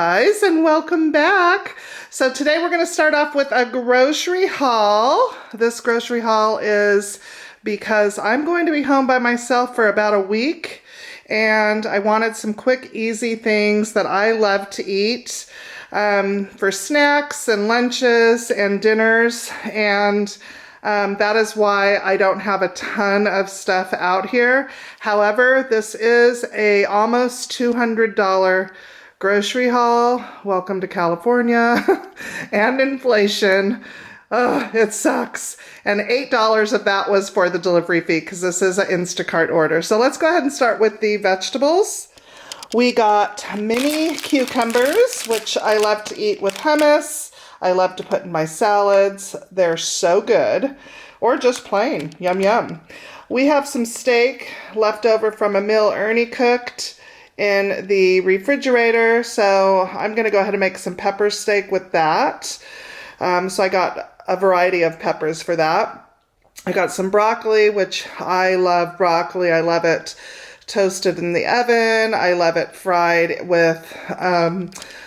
guys, and welcome back. So today we're going to start off with a grocery haul. This grocery haul is because I'm going to be home by myself for about a week, and I wanted some quick, easy things that I love to eat for snacks and lunches and dinners, and that is why I don't have a ton of stuff out here. However, this is a almost $200 grocery haul. Welcome to California and inflation. Oh, it sucks. And $8 of that was for the delivery fee because this is an Instacart order. So let's go ahead and start with the vegetables. We got mini cucumbers, which I love to eat with hummus. I love to put in my salads. They're so good. Or just plain. Yum, yum. We have some steak left over from a meal Ernie cooked in the refrigerator. So I'm going to go ahead and make some pepper steak with that. So I got a variety of peppers for that. I got some broccoli, which I love broccoli. I love it toasted in the oven. I love it fried with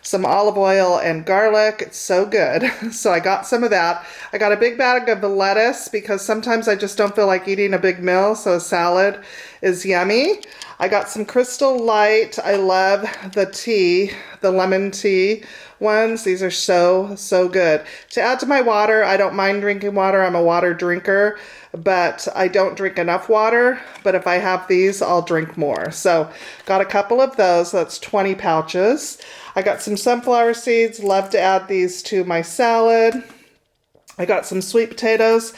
some olive oil and garlic. It's so good. So I got some of that. I got a big bag of the lettuce because sometimes I just don't feel like eating a big meal, so a salad is yummy. I got some Crystal Light. I love the tea, the lemon tea ones. These are so good. To add to my water, I don't mind drinking water. I'm a water drinker, but I don't drink enough water. But if I have these, I'll drink more. So got a couple of those. That's 20 pouches. I got some sunflower seeds. Love to add these to my salad. I got some sweet potatoes.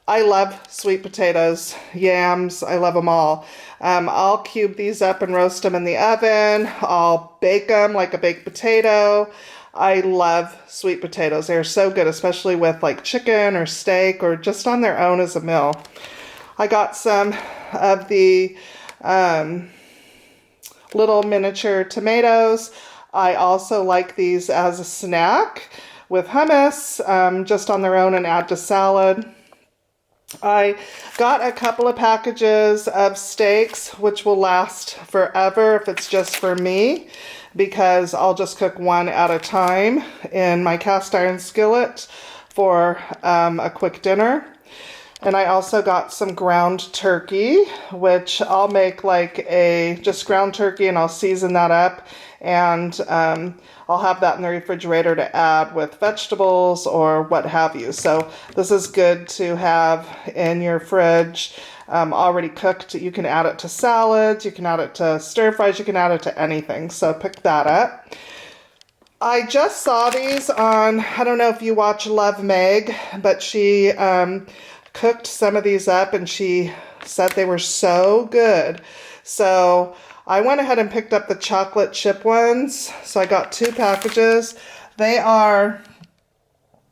I love sweet potatoes, yams, I love them all. I'll cube these up and roast them in the oven. I'll bake them like a baked potato. I love sweet potatoes. They're so good, especially with like chicken or steak or just on their own as a meal. I got some of the little miniature tomatoes. I also like these as a snack with hummus, just on their own and add to salad. I got a couple of packages of steaks, which will last forever if it's just for me, because I'll just cook one at a time in my cast iron skillet for a quick dinner. And I also got some ground turkey, which I'll make like just ground turkey, and I'll season that up, and I'll have that in the refrigerator to add with vegetables or what have you. So this is good to have in your fridge already cooked. You can add it to salads, you can add it to stir fries, you can add it to anything. So pick that up. I just saw these on, I don't know if you watch Love Meg, but she cooked some of these up and she said they were so good. So I went ahead and picked up the chocolate chip ones. So I got 2 packages. They are,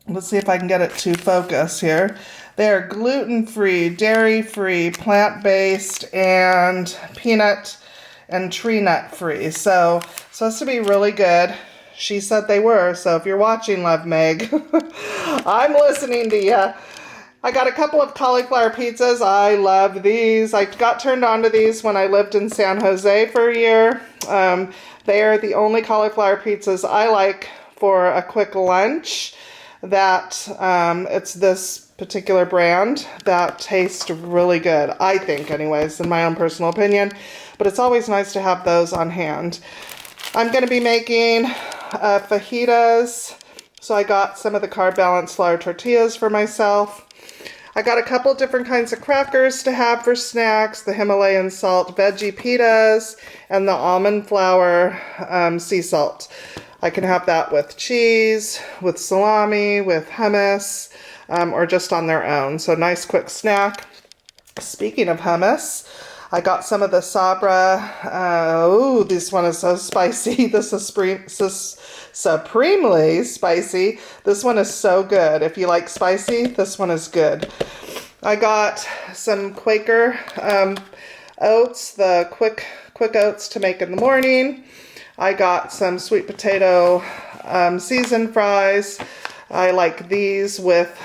let's see if I can get it to focus here. They are gluten-free, dairy-free, plant-based, and peanut and tree nut-free. So supposed to be really good. She said they were. So if you're watching, Love Meg, I'm listening to you. I got a couple of cauliflower pizzas. I love these. I got turned on to these when I lived in San Jose for a year. They are the only cauliflower pizzas I like for a quick lunch. That it's this particular brand that tastes really good, I think anyways, in my own personal opinion. But it's always nice to have those on hand. I'm going to be making fajitas. So I got some of the carb balanced flour tortillas for myself. I got a couple different kinds of crackers to have for snacks, the Himalayan salt veggie pitas and the almond flour sea salt. I can have that with cheese, with salami, with hummus, or just on their own. So nice quick snack. Speaking of hummus, I got some of the Sabra. This one is so spicy. This is supremely spicy. This one is so good. If you like spicy, this one is good. I got some Quaker Oats, the quick oats to make in the morning. I got some sweet potato seasoned fries. I like these with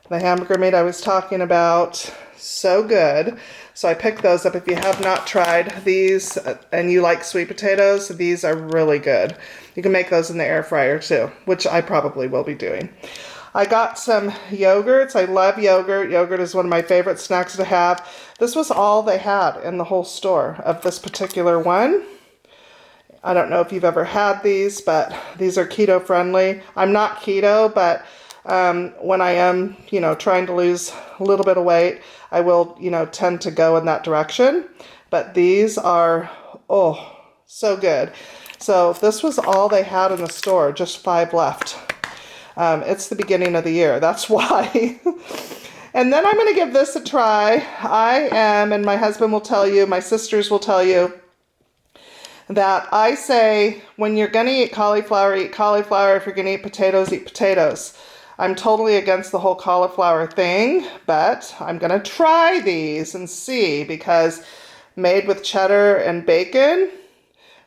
the hamburger meat I was talking about. So good. So I picked those up. If you have not tried these and you like sweet potatoes, these are really good. You can make those in the air fryer too, which I probably will be doing. I got some yogurts. I love yogurt. Yogurt is one of my favorite snacks to have. This was all they had in the whole store of this particular one. I don't know if you've ever had these, but these are keto friendly. I'm not keto, but when I am, trying to lose a little bit of weight, I will, tend to go in that direction. But these are, so good. So this was all they had in the store, just 5 left. It's the beginning of the year, that's why. And then I'm going to give this a try. And my husband will tell you, my sisters will tell you, that I say when you're going to eat cauliflower. If you're going to eat potatoes. I'm totally against the whole cauliflower thing, but I'm going to try these and see, because made with cheddar and bacon,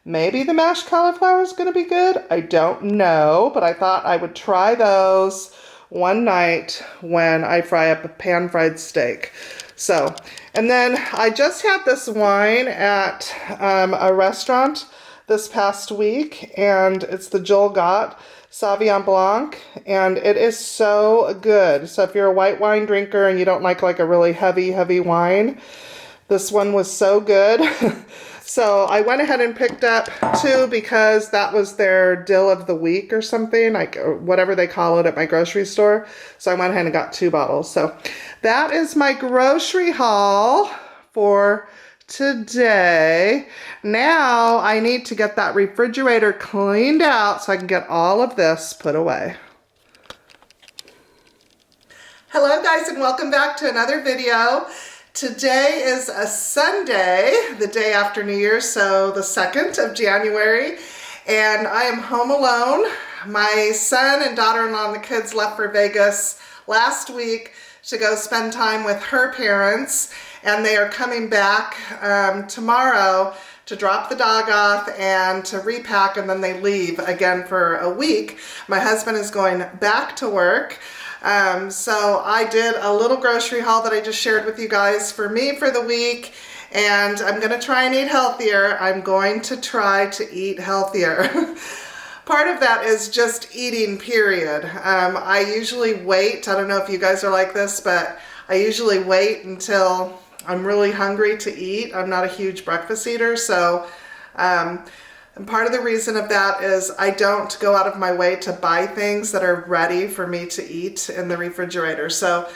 maybe the mashed cauliflower is going to be good. I don't know, but I thought I would try those one night when I fry up a pan-fried steak. So, and then I just had this wine at a restaurant this past week, and it's the Joel Gott Sauvignon Blanc, and it is so good. So if you're a white wine drinker and you don't like a really heavy wine, this one was so good. So I went ahead and picked up 2 because that was their dill of the week or something, or whatever they call it at my grocery store. So I went ahead and got 2 bottles. So that is my grocery haul for today. Now I need to get that refrigerator cleaned out so I can get all of this put away. Hello guys, and welcome back to another video. Today is a Sunday, the day after New Year's, so the 2nd of January, and I am home alone. My son and daughter-in-law and the kids left for Vegas last week to go spend time with her parents, and they are coming back tomorrow to drop the dog off and to repack, and then they leave again for a week. My husband is going back to work. So I did a little grocery haul that I just shared with you guys for me for the week, and I'm going to try and eat healthier. I'm going to try to eat healthier. Part of that is just eating, period. I usually wait. I don't know if you guys are like this, but I usually wait until I'm really hungry to eat. I'm not a huge breakfast eater, so and part of the reason of that is I don't go out of my way to buy things that are ready for me to eat in the refrigerator. So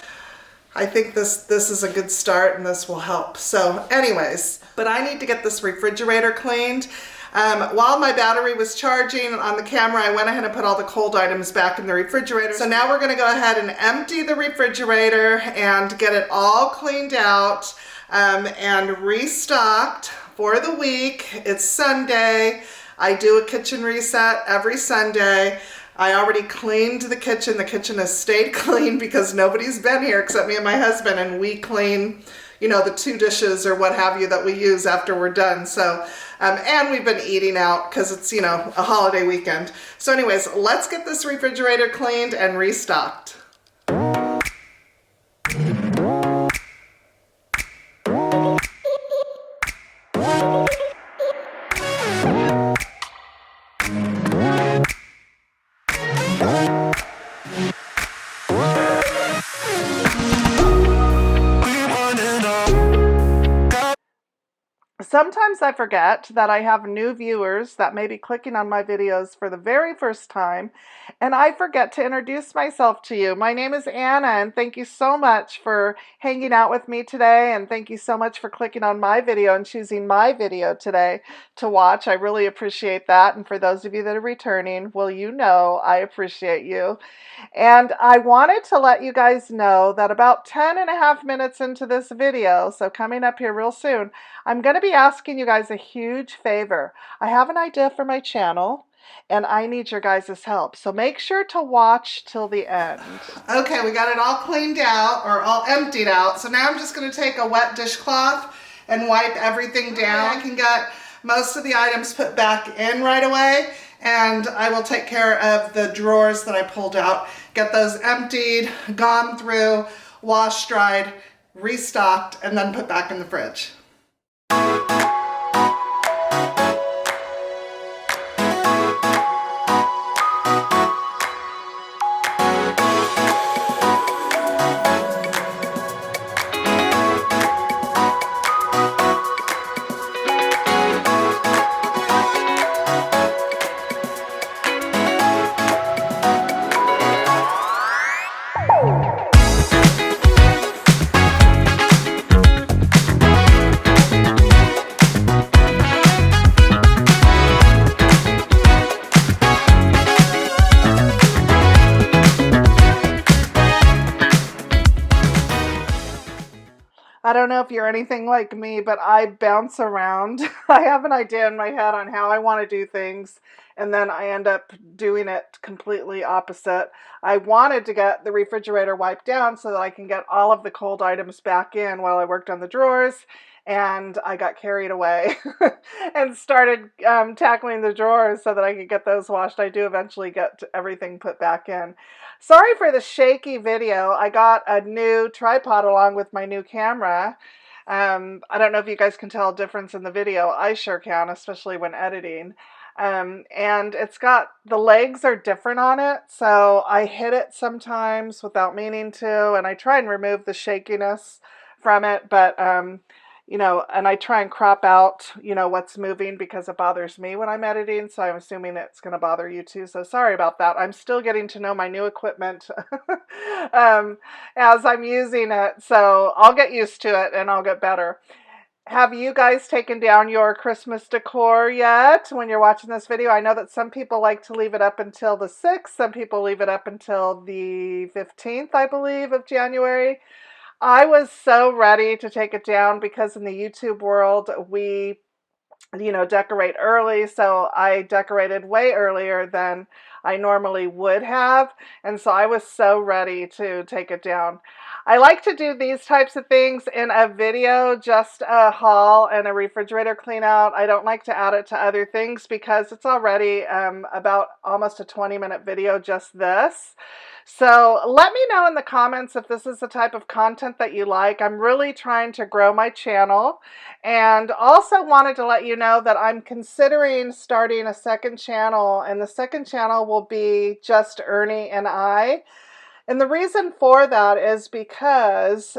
I think this is a good start, and this will help. So anyways, but I need to get this refrigerator cleaned. While my battery was charging on the camera, I went ahead and put all the cold items back in the refrigerator. So now we're going to go ahead and empty the refrigerator and get it all cleaned out and restocked for the week. It's Sunday. I do a kitchen reset every Sunday. I already cleaned the kitchen. The kitchen has stayed clean because nobody's been here except me and my husband, and we clean, the 2 dishes or what have you that we use after we're done. So, and we've been eating out because it's, a holiday weekend. So anyways, let's get this refrigerator cleaned and restocked. Sometimes I forget that I have new viewers that may be clicking on my videos for the very first time, and I forget to introduce myself to you. My name is Anna, and thank you so much for hanging out with me today, and thank you so much for clicking on my video and choosing my video today to watch. I really appreciate that, and for those of you that are returning, well, I appreciate you. And I wanted to let you guys know that about 10.5 minutes into this video, so coming up here real soon, I'm going to be asking you guys a huge favor. I have an idea for my channel, and I need your guys' help. So make sure to watch till the end. Okay, we got it all cleaned out, or all emptied out. So now I'm just going to take a wet dishcloth and wipe everything down. I can get most of the items put back in right away, and I will take care of the drawers that I pulled out. Get those emptied, gone through, washed, dried, restocked, and then put back in the fridge. I don't know if you're anything like me, but I bounce around. I have an idea in my head on how I want to do things, and then I end up doing it completely opposite. I wanted to get the refrigerator wiped down so that I can get all of the cold items back in while I worked on the drawers, and I got carried away and started tackling the drawers so that I could get those washed. I do eventually get everything put back in. Sorry for the shaky video. I got a new tripod along with my new camera. I don't know if you guys can tell a difference in the video. I sure can, especially when editing. And it's got, the legs are different on it, so I hit it sometimes without meaning to, and I try and remove the shakiness from it, but you know, and I try and crop out, you know, what's moving because it bothers me when I'm editing, so I'm assuming it's going to bother you too, so sorry about that. I'm still getting to know my new equipment as I'm using it, so I'll get used to it and I'll get better. Have you guys taken down your Christmas decor yet when you're watching this video? I know that some people like to leave it up until the 6th, some people leave it up until the 15th, I believe, of January. I was so ready to take it down because in the YouTube world, we, you know, decorate early. So I decorated way earlier than I normally would have. And so I was so ready to take it down. I like to do these types of things in a video, just a haul and a refrigerator clean out. I don't like to add it to other things because it's already about almost a 20-minute video, just this. So let me know in the comments if this is the type of content that you like. I'm really trying to grow my channel, and also wanted to let you know that I'm considering starting a second channel, and the second channel will be just Ernie and I. And the reason for that is because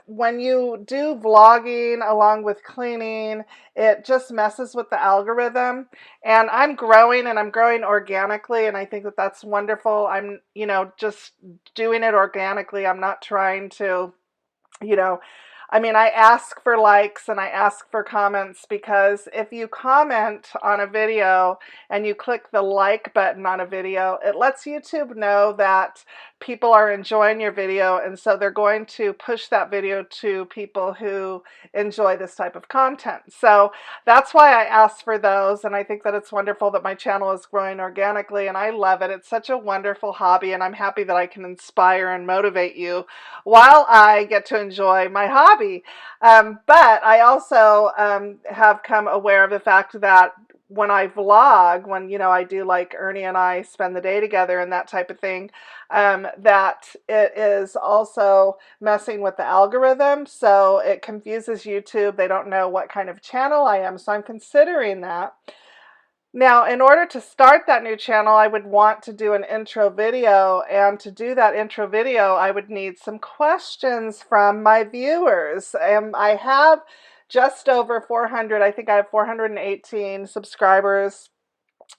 when you do vlogging along with cleaning, it just messes with the algorithm. And I'm growing, and I'm growing organically, and I think that that's wonderful. I'm, you know, just doing it organically. I'm not trying to, you know, I mean, I ask for likes and I ask for comments, because if you comment on a video and you click the like button on a video, it lets YouTube know that people are enjoying your video, and so they're going to push that video to people who enjoy this type of content. So that's why I asked for those, and I think that it's wonderful that my channel is growing organically, and I love it. It's such a wonderful hobby, and I'm happy that I can inspire and motivate you while I get to enjoy my hobby. But I also have come aware of the fact that when I vlog, when, you know, I do like Ernie and I spend the day together and that type of thing, that it is also messing with the algorithm. So it confuses YouTube. They don't know what kind of channel I am. So I'm considering that. Now, in order to start that new channel, I would want to do an intro video, and to do that intro video, I would need some questions from my viewers. I have just over 400, I think I have 418 subscribers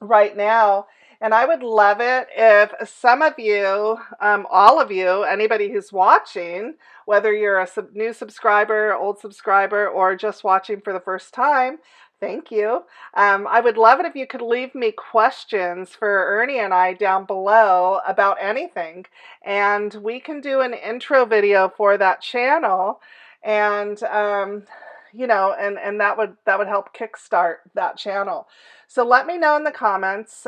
right now, and I would love it if some of you, all of you, anybody who's watching, whether you're a new subscriber, old subscriber, or just watching for the first time, thank you. I would love it if you could leave me questions for Ernie and I down below about anything, and we can do an intro video for that channel, and you know, and that would help kickstart that channel. So let me know in the comments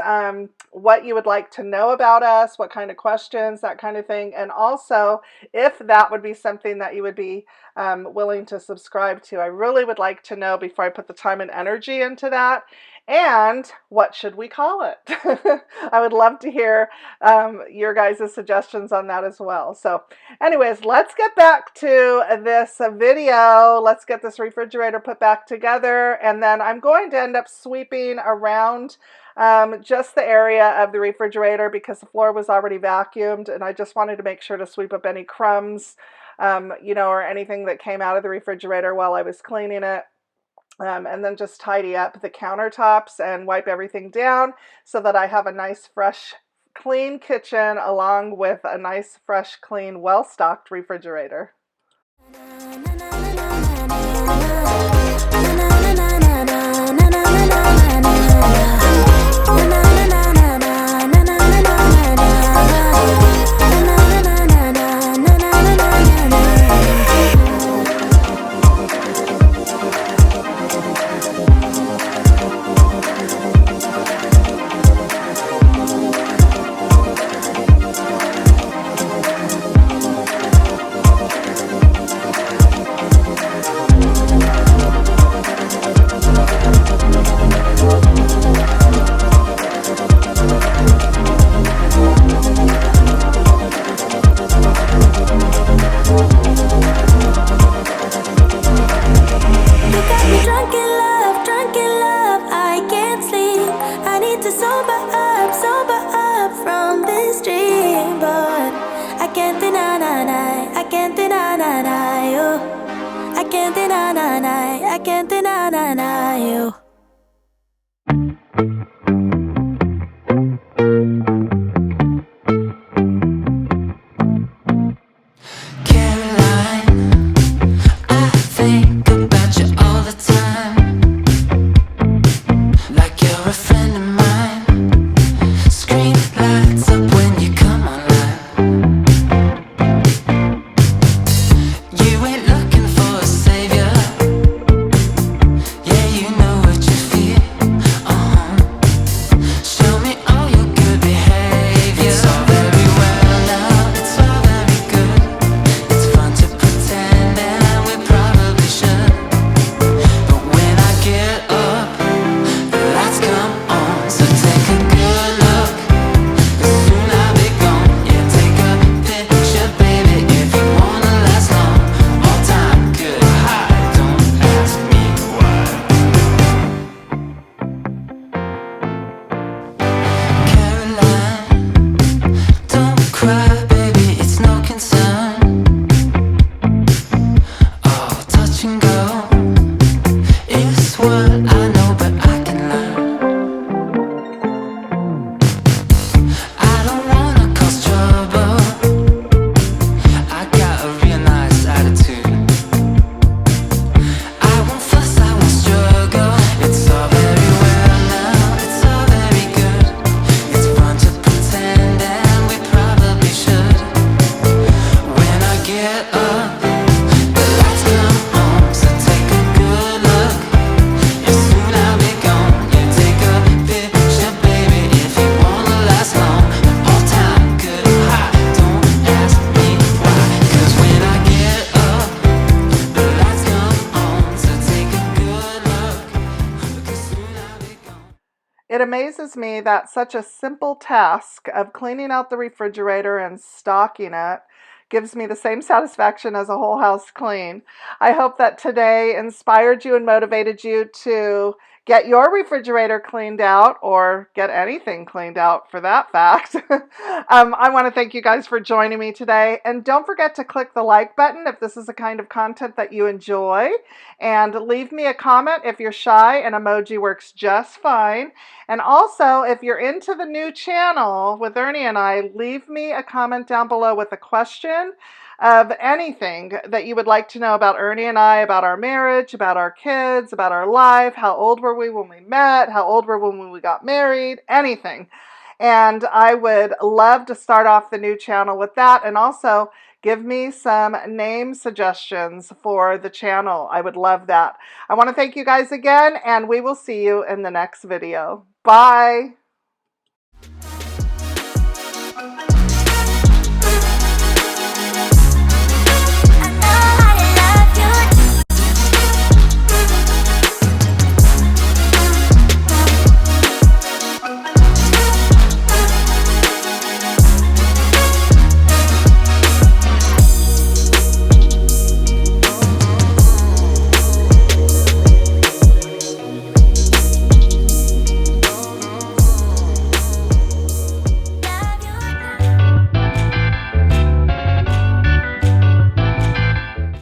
what you would like to know about us, what kind of questions, that kind of thing. And also, if that would be something that you would be willing to subscribe to. I really would like to know before I put the time and energy into that. And what should we call it? I would love to hear your guys' suggestions on that as well. So anyways, let's get back to this video. Let's get this refrigerator put back together. And then I'm going to end up sweeping around just the area of the refrigerator because the floor was already vacuumed. And I just wanted to make sure to sweep up any crumbs, or anything that came out of the refrigerator while I was cleaning it. And then just tidy up the countertops and wipe everything down so that I have a nice, fresh, clean kitchen along with a nice, fresh, clean, well-stocked refrigerator. I can't deny you. Caroline, I think about you all the time, like you're a friend of mine. Screen lights up when you come online. You ain't looking for a savior. Yeah, you know what you feel. Show me all your good behavior. It's all very well now, it's all very good. It's fun to pretend, and we probably should. But when I get up, the lights come on. So take a good look, 'cause soon I'll be gone. Yeah, take a picture, baby, if you wanna last long. All time good high, don't ask me why. Caroline, don't cry, baby, it's no concern. Oh, touch and go is what I know, but I can learn. I don't wanna cause trouble. I got a real nice attitude. I won't fuss, I won't struggle. It's all very well now, it's all very good. It's fun to pretend, and we probably should. When I get up, the lights come on. So take a good look, and soon I'll be gone. You take a picture, baby, if you wanna last long. All time good high, don't ask me why. 'Cause when I get up, the lights come on. So take a good look, 'cause soon I'll be gone. It amazes me that such a simple task of cleaning out the refrigerator and stocking it gives me the same satisfaction as a whole house clean. I hope that today inspired you and motivated you to get your refrigerator cleaned out, or get anything cleaned out for that fact. I want to thank you guys for joining me today. And don't forget to click the like button if this is the kind of content that you enjoy. And leave me a comment if you're shy. An emoji works just fine. And also, if you're into the new channel with Ernie and I, leave me a comment down below with a question of anything that you would like to know about Ernie and I, about our marriage, about our kids, about our life. How old were we when we met? How old were we when we got married? Anything. And I would love to start off the new channel with that. And also Give me some name suggestions for the channel. I would love that. I want to thank you guys again, and we will see you in the next video. Bye.